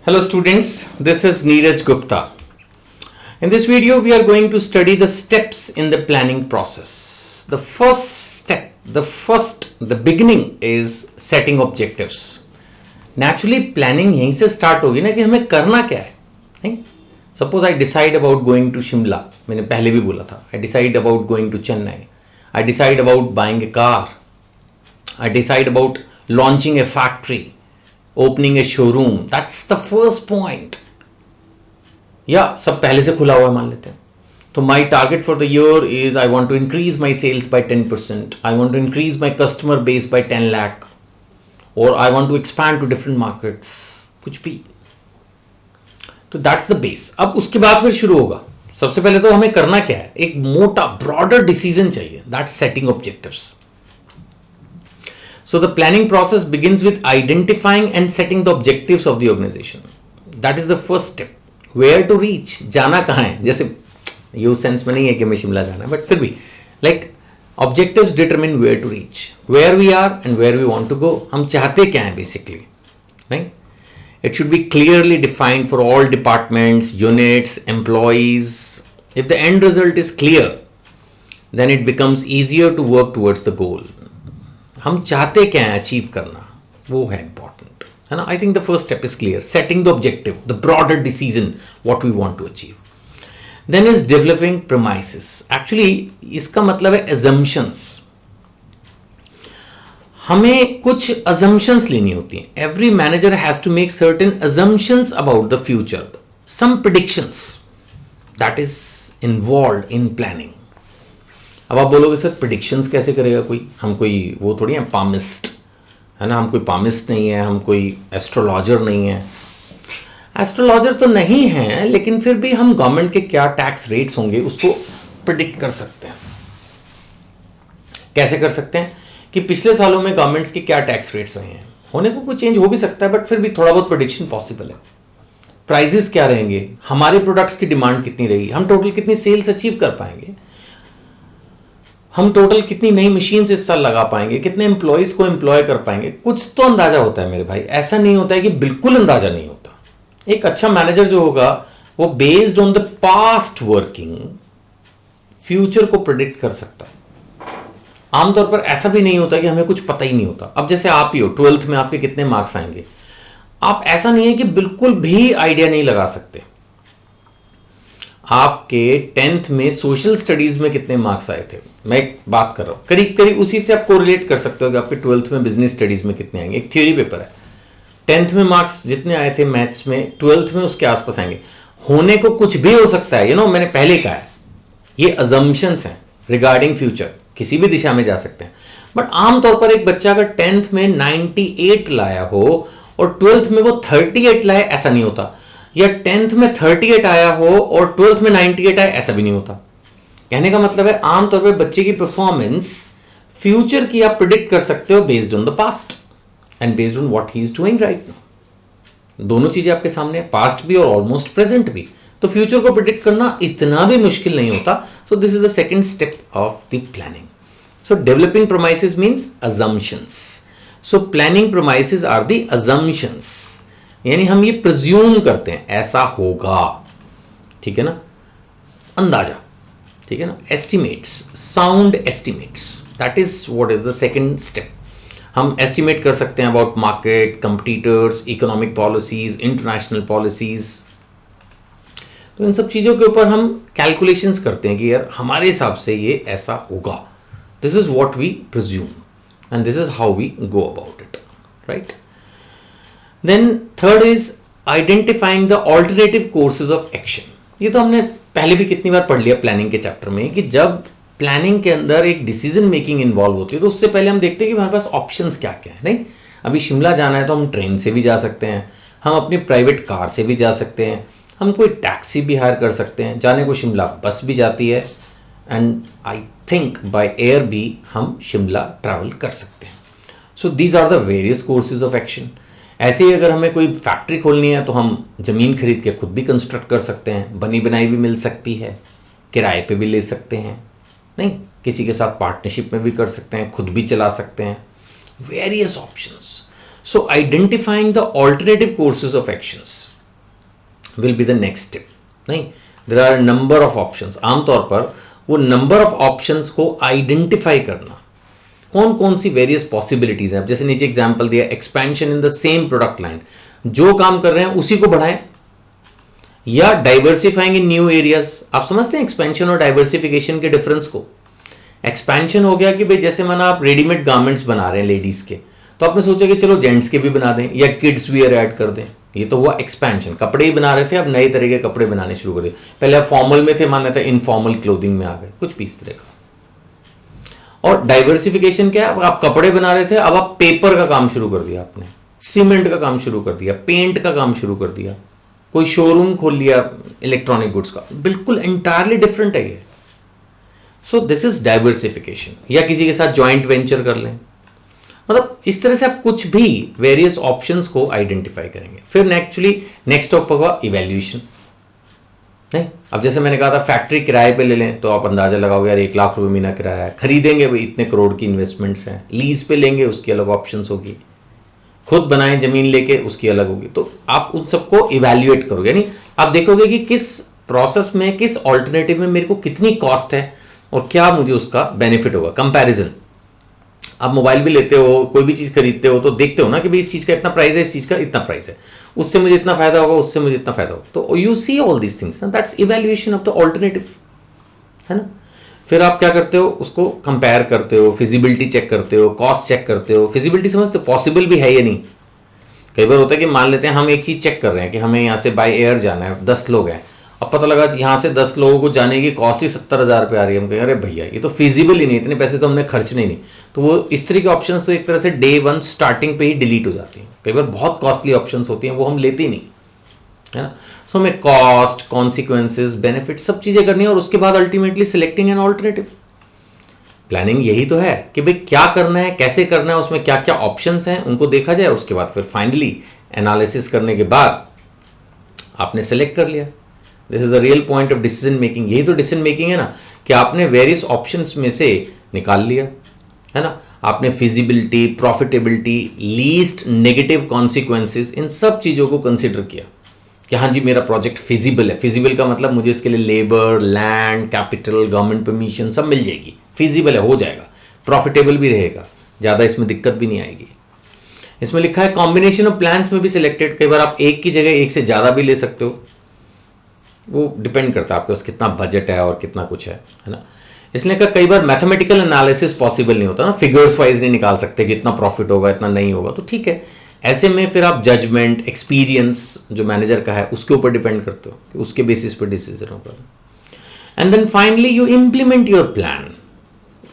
Hello students, this is Neeraj Gupta. In this video we are going to study the steps in the planning process. The first step, the beginning is setting objectives. Naturally planning यहीं से start होगी ना कि हमें करना क्या है, नहीं? Suppose I decide about going to Shimla, मैंने पहले भी बोला था. I decide about going to Chennai. I decide about buying a car. I decide about launching a factory. Opening a showroom, that's the first point. सब पहले से खुला हुआ है मान लेते हैं. तो my target for the year is I want to increase my sales by 10%. I want to increase my customer base by 10 lakh. Or I want to expand to different markets. कुछ भी. तो that's the base. अब उसके बाद फिर शुरू होगा. सबसे पहले तो हमें करना क्या है? एक मोटा broader decision चाहिए. That's setting objectives. So the planning process begins with identifying and setting the objectives of the organization. That is the first step. Where to reach? जाना कहाँ है? जैसे ये उस सेंस में नहीं है कि हमें शिमला जाना है, बट फिर भी like objectives determine where to reach, where we are and where we want to go. हम चाहते क्या हैं basically, right? It should be clearly defined for all departments, units, employees. If the end result is clear, then it becomes easier to work towards the goal. हम चाहते क्या है achieve करना, वो है इंपॉर्टेंट, है ना. I think the first step is clear. Setting the objective, the broader decision what we want to achieve. Then is developing premises. Actually इसका मतलब है अजम्पशंस. हमें कुछ अजम्पशंस लेनी होती हैं. Every manager has to make certain assumptions about the future, some predictions that is involved in planning. अब आप बोलोगे सर प्रेडिक्शंस कैसे करेगा कोई? हम कोई वो थोड़ी हैं पामिस्ट, है ना. हम कोई पामिस्ट नहीं है, हम कोई एस्ट्रोलॉजर नहीं है. एस्ट्रोलॉजर तो नहीं है, लेकिन फिर भी हम गवर्नमेंट के क्या टैक्स रेट्स होंगे उसको प्रिडिक्ट कर सकते हैं. कैसे कर सकते हैं कि पिछले सालों में गवर्नमेंट्स के क्या टैक्स रेट्स रहे हैं. होने को कुछ चेंज हो भी सकता है, बट फिर भी थोड़ा बहुत प्रेडिक्शन पॉसिबल है. प्राइजेस क्या रहेंगे, हमारे प्रोडक्ट्स की डिमांड कितनी रहेगी, हम टोटल कितनी सेल्स अचीव कर पाएंगे, हम टोटल कितनी नई मशीन इस साल लगा पाएंगे, कितने एम्प्लॉयज को एम्प्लॉय कर पाएंगे. कुछ तो अंदाजा होता है मेरे भाई. ऐसा नहीं होता है कि बिल्कुल अंदाजा नहीं होता. एक अच्छा मैनेजर जो होगा वो based on the past working future को प्रेडिक्ट कर सकता है. आमतौर पर ऐसा भी नहीं होता कि हमें कुछ पता ही नहीं होता. अब जैसे आप ही हो, 12th में आपके कितने मार्क्स आएंगे, आप ऐसा नहीं है कि बिल्कुल भी आइडिया नहीं लगा सकते. आपके 10th में सोशल स्टडीज में कितने मार्क्स आए थे, मैं एक बात कर रहा हूं, करीब करीब उसी से आप कोरिलेट कर सकते हो कि आपके 12th में बिजनेस स्टडीज में कितने आएंगे. एक थ्योरी पेपर है, 10th में मार्क्स जितने आए थे मैथ्स में, 12th में उसके आसपास आएंगे. होने को कुछ भी हो सकता है, मैंने पहले कहा है, ये अजम्पशंस हैं रिगार्डिंग फ्यूचर, किसी भी दिशा में जा सकते हैं. बट आमतौर पर एक बच्चा अगर 10th में 98 लाया हो और 12th में वो 38 लाए, ऐसा नहीं होता. या 10th में 38 आया हो और 12th में 98 आया, ऐसा भी नहीं होता. कहने का मतलब है आमतौर पर बच्चे की परफॉर्मेंस फ्यूचर की आप प्रिडिक्ट कर सकते हो based on the past and based on what he is doing right now. दोनों चीजें आपके सामने है, पास्ट भी और ऑलमोस्ट प्रेजेंट भी. तो फ्यूचर को प्रिडिक्ट करना इतना भी मुश्किल नहीं होता. So this is the second step of the planning. So developing premises means assumptions. So planning premises are the assumptions, यानी हम ये प्रिज्यूम करते हैं ऐसा होगा, ठीक है ना, अंदाजा, ठीक है ना. Estimates, sound estimates, that is what is the second step. हम एस्टिमेट कर सकते हैं about market, competitors, economic policies, international policies. तो इन सब चीजों के ऊपर हम कैलकुलेशंस करते हैं कि यार हमारे हिसाब से ये ऐसा होगा. This is what we presume and this is how we go about it, right. Then third is identifying the alternative courses of action. ये तो हमने पहले भी कितनी बार पढ़ लिया प्लानिंग के चैप्टर में कि जब प्लानिंग के अंदर एक डिसीजन मेकिंग इन्वॉल्व होती है तो उससे पहले हम देखते हैं कि हमारे पास ऑप्शंस क्या क्या है. नहीं, अभी शिमला जाना है तो हम ट्रेन से भी जा सकते हैं, हम अपनी प्राइवेट कार से भी जा सकते हैं, हम कोई टैक्सी भी हायर कर सकते हैं. जाने को शिमला बस भी जाती है and I think by air भी हम शिमला ट्रैवल कर सकते हैं. So these are the various courses of action. ऐसे ही अगर हमें कोई फैक्ट्री खोलनी है तो हम ज़मीन खरीद के खुद भी कंस्ट्रक्ट कर सकते हैं, बनी बनाई भी मिल सकती है, किराए पे भी ले सकते हैं, नहीं किसी के साथ पार्टनरशिप में भी कर सकते हैं, खुद भी चला सकते हैं. Various options. So identifying the alternative courses of actions will be the next step. नहीं, there are number of options. आमतौर पर वो नंबर ऑफ ऑप्शंस को आइडेंटिफाई करना, कौन कौन सी वेरियस पॉसिबिलिटीज हैं. जैसे नीचे एग्जांपल दिया, expansion in the same product line, जो काम कर रहे हैं उसी को बढ़ाएं, या डाइवर्सिफाइंग इन न्यू एरियाज. आप समझते हैं एक्सपेंशन और डाइवर्सिफिकेशन के डिफरेंस को. एक्सपेंशन हो गया कि भाई जैसे माना आप रेडीमेड गारमेंट्स बना रहे हैं लेडीज के, तो आपने सोचा कि चलो जेंट्स के भी बना दें या किड्स वियर ऐड कर दें. ये तो हुआ एक्सपेंशन. कपड़े ही बना रहे थे, अब नए तरह के कपड़े बनाने शुरू कर दिए. पहले आप फॉर्मल में थे, मान लेते इनफॉर्मल क्लोथिंग में आ गए, कुछ भी इस तरह का. और डाइवर्सिफिकेशन क्या है, आप कपड़े बना रहे थे, अब आप पेपर का काम शुरू कर दिया, आपने सीमेंट का काम शुरू कर दिया, पेंट का काम शुरू कर दिया, कोई शोरूम खोल लिया इलेक्ट्रॉनिक गुड्स का. बिल्कुल एंटायरली डिफरेंट है ये. सो दिस इज डाइवर्सिफिकेशन. या किसी के साथ जॉइंट वेंचर कर लें. मतलब इस तरह से आप कुछ भी वेरियस ऑप्शंस को आइडेंटिफाई करेंगे. फिर एक्चुअली नेक्स्ट स्टेप होगा इवैल्यूएशन. नहीं, अब जैसे मैंने कहा था फैक्ट्री किराए पे ले लें, तो आप अंदाजा लगाओगे यार 1 लाख रुपए महीना किराया है, खरीदेंगे भाई इतने करोड़ की इन्वेस्टमेंट्स हैं, लीज पे लेंगे उसकी अलग ऑप्शंस होगी, खुद बनाएं जमीन लेके उसकी अलग होगी. तो आप उन सबको इवैल्यूएट करोगे, यानी आप देखोगे कि किस प्रोसेस में, किस ऑल्टरनेटिव में मेरे को कितनी कॉस्ट है और क्या मुझे उसका बेनिफिट होगा. कंपैरिजन. आप मोबाइल भी लेते हो, कोई भी चीज खरीदते हो, तो देखते हो ना कि भाई इस चीज का इतना प्राइस है, इस चीज का इतना प्राइस है, उससे मुझे इतना फायदा होगा, उससे मुझे इतना फायदा होगा. तो you see all these things, that's evaluation of the alternative, है ना. फिर आप क्या करते हो, उसको कंपेयर करते हो, फिजिबिलिटी चेक करते हो, कॉस्ट चेक करते हो. फिजिबिलिटी समझते हो, पॉसिबल भी है या नहीं. कई बार होता है कि मान लेते हैं हम एक चीज चेक कर रहे हैं कि हमें यहाँ से बाय एयर जाना है, 10 लोग हैं, अब पता लगा यहाँ से 10 लोगों को जाने की कॉस्ट ही 70,000 रुपये आ रही है. हम कहें अरे भैया ये तो फिजिबल ही नहीं, इतने पैसे तो हमने खर्चने नहीं. तो वो इस तरह के ऑप्शंस तो एक तरह से डे 1 स्टार्टिंग पे ही डिलीट हो जाती हैं. कई बार बहुत कॉस्टली ऑप्शंस होती हैं, वो हम लेते ही नहीं, है ना. सो हमें कॉस्ट, कॉन्सिक्वेंसेज, बेनिफिट सब चीजें करनी है, और उसके बाद ultimately selecting an alternative. Planning यही तो है कि भाई क्या करना है, कैसे करना है, उसमें क्या क्या ऑप्शंस हैं उनको देखा जाए, उसके बाद फिर फाइनली एनालिसिस करने के बाद आपने सेलेक्ट कर लिया. This is the real point of decision making. यही तो डिसीजन मेकिंग है ना, कि आपने वेरियस ऑप्शंस में से निकाल लिया, है ना. आपने feasibility, profitability, least negative consequences, इन सब चीज़ों को कंसिडर किया कि हाँ जी मेरा प्रोजेक्ट फिजिबल है. फिजिबल का मतलब मुझे इसके लिए labour, land, capital, government permission सब मिल जाएगी. फिजिबल है, हो जाएगा. प्रॉफिटेबल भी रहेगा, ज़्यादा इसमें दिक्कत भी नहीं आएगी. इसमें लिखा है कॉम्बिनेशन ऑफ प्लान्स में भी सिलेक्टेड. कई बार आप एक की जगह एक से ज़्यादा भी ले सकते हो, वो डिपेंड करता है आपके पास कितना बजट है और कितना कुछ है ना. इसलिए कई बार मैथमेटिकल एनालिसिस पॉसिबल नहीं होता ना, फिगर्स वाइज नहीं निकाल सकते कि इतना प्रॉफिट होगा इतना नहीं होगा. तो ठीक है, ऐसे में फिर आप जजमेंट, एक्सपीरियंस जो मैनेजर का है उसके ऊपर डिपेंड करते हो कि उसके बेसिस पर डिसीजन होगा. And then finally you implement your plan.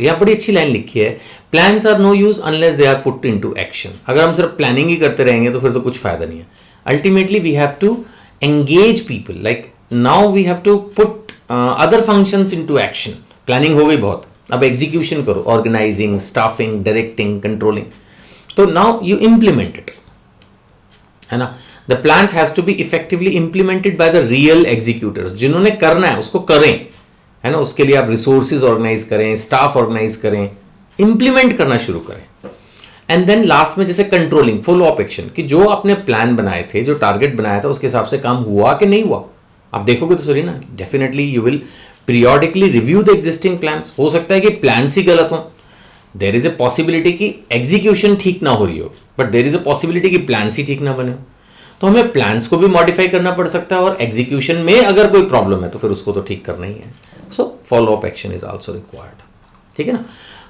यहाँ बड़ी अच्छी लाइन लिखी है, plans are no use unless they are put into action. अगर हम सिर्फ प्लानिंग ही करते रहेंगे तो फिर तो कुछ फायदा नहीं है. Ultimately we have to engage people, like now we have to put other functions into action. Planning हो गई बहुत, अब एग्जीक्यूशन करो, ऑर्गेनाइजिंग, स्टाफिंग, डायरेक्टिंग, कंट्रोलिंग. तो नाउ यू इंप्लीमेंट इट, है ना. The plans has to be effectively implemented by the real executors. जिन्होंने करना है उसको करें, है ना. उसके लिए आप रिसोर्सेज ऑर्गेनाइज करें, स्टाफ ऑर्गेनाइज करें, इंप्लीमेंट करना शुरू करें. एंड देन लास्ट में जैसे कंट्रोलिंग, फॉलो अप एक्शन, कि जो आपने प्लान बनाए थे, जो टारगेट बनाया था, उसके हिसाब से काम हुआ कि नहीं हुआ. आप देखोगे तो सॉरी ना, definitely you will periodically review the existing plans. हो सकता है कि प्लान्स ही गलत हो. देर इज ए पॉसिबिलिटी कि एग्जीक्यूशन ठीक ना हो रही हो, but there is a possibility कि प्लान्स ही ठीक ना बने हो. तो हमें प्लान्स को भी मॉडिफाई करना पड़ सकता है, और एग्जीक्यूशन में अगर कोई प्रॉब्लम है तो फिर उसको तो ठीक करना ही है. So follow up action is also required. ठीक है ना.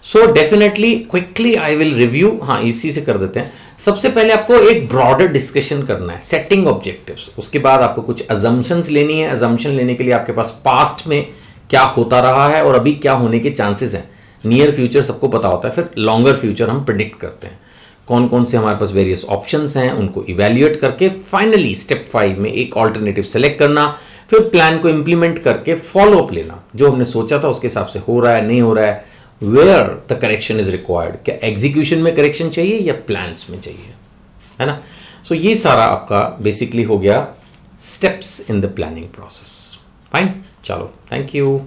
So definitely quickly I will review. हाँ, इसी से कर देते हैं. सबसे पहले आपको एक ब्रॉडर डिस्कशन करना है, सेटिंग ऑब्जेक्टिव्स. उसके बाद आपको कुछ अजम्पशंस लेनी है. अजम्पशन लेने के लिए आपके पास पास्ट में क्या होता रहा है और अभी क्या होने के चांसेस हैं. नियर फ्यूचर सबको पता होता है, फिर लॉन्गर फ्यूचर हम प्रिडिक्ट करते हैं. कौन कौन से हमारे पास वेरियस ऑप्शंस हैं उनको इवेल्युएट करके फाइनली स्टेप 5 में एक ऑल्टरनेटिव सेलेक्ट करना. फिर प्लान को इंप्लीमेंट करके फॉलो अप लेना, जो हमने सोचा था उसके हिसाब से हो रहा है नहीं हो रहा है, where the correction is required. क्या एग्जीक्यूशन में करेक्शन चाहिए या प्लान्स में चाहिए, है ना. सो ये सारा आपका बेसिकली हो गया steps in the planning process. Fine, चलो, थैंक यू.